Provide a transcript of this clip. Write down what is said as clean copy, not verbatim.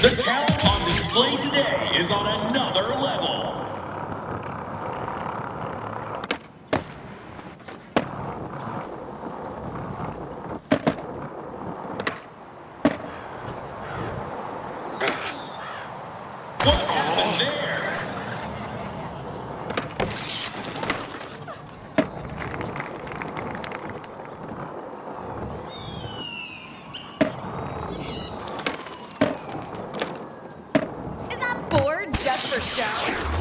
The talent on display today is on another level. What happened there? Is that board just for show?